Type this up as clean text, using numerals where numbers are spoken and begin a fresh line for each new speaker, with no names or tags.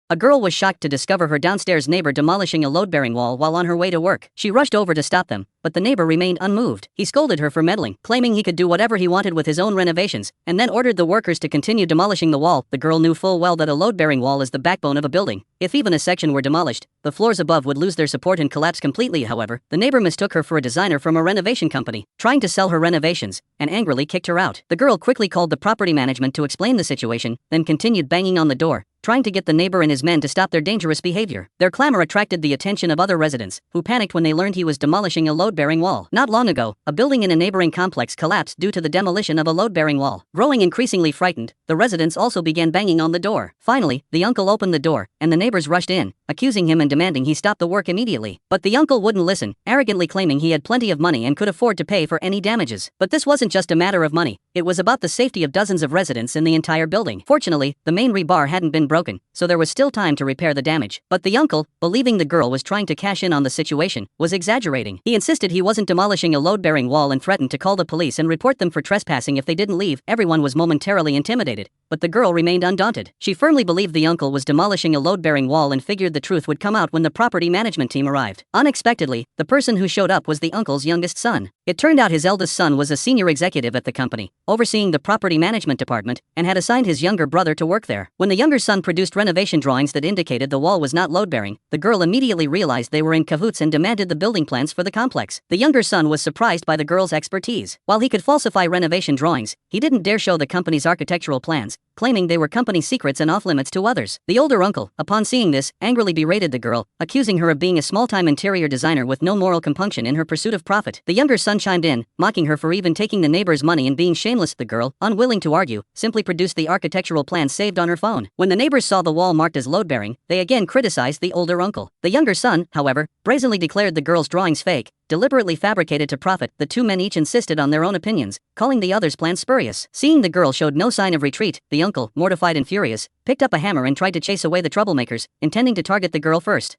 A girl was shocked to discover her downstairs neighbor demolishing a load-bearing wall while on her way to work. She rushed over to stop them, but the neighbor remained unmoved. He scolded her for meddling, claiming he could do whatever he wanted with his own renovations, and then ordered the workers to continue demolishing the wall. The girl knew full well that a load-bearing wall is the backbone of a building. If even a section were demolished, the floors above would lose their support and collapse completely. However, the neighbor mistook her for a designer from a renovation company, trying to sell her renovations, and angrily kicked her out. The girl quickly called the property management to explain the situation, then continued banging on the door, trying to get the neighbor and his men to stop their dangerous behavior. Their clamor attracted the attention of other residents, who panicked when they learned he was demolishing a load-bearing wall. Not long ago, a building in a neighboring complex collapsed due to the demolition of a load-bearing wall. Growing increasingly frightened, the residents also began banging on the door. Finally, the uncle opened the door, and the neighbors rushed in, accusing him and demanding he stop the work immediately. But the uncle wouldn't listen, arrogantly claiming he had plenty of money and could afford to pay for any damages. But this wasn't just a matter of money, it was about the safety of dozens of residents in the entire building. Fortunately, the main rebar hadn't been broken, so there was still time to repair the damage. But the uncle, believing the girl was trying to cash in on the situation, was exaggerating. He insisted he wasn't demolishing a load-bearing wall and threatened to call the police and report them for trespassing if they didn't leave. Everyone was momentarily intimidated, but the girl remained undaunted. She firmly believed the uncle was demolishing a load-bearing wall and figured the truth would come out when the property management team arrived. Unexpectedly, the person who showed up was the uncle's youngest son. It turned out his eldest son was a senior executive at the company, overseeing the property management department, and had assigned his younger brother to work there. When the younger son produced renovation drawings that indicated the wall was not load-bearing, the girl immediately realized they were in cahoots and demanded the building plans for the complex. The younger son was surprised by the girl's expertise. While he could falsify renovation drawings, he didn't dare show the company's architectural plans, claiming they were company secrets and off-limits to others. The older uncle, upon seeing this, angrily berated the girl, accusing her of being a small-time interior designer with no moral compunction in her pursuit of profit. The younger son chimed in, mocking her for even taking the neighbor's money and being shameless. The girl, unwilling to argue, simply produced the architectural plans saved on her phone. When the neighbors saw the wall marked as load-bearing, they again criticized the older uncle. The younger son, however, brazenly declared the girl's drawings fake, deliberately fabricated to profit. The two men each insisted on their own opinions, calling the other's plan spurious. Seeing the girl showed no sign of retreat, the uncle, mortified and furious, picked up a hammer and tried to chase away the troublemakers, intending to target the girl first.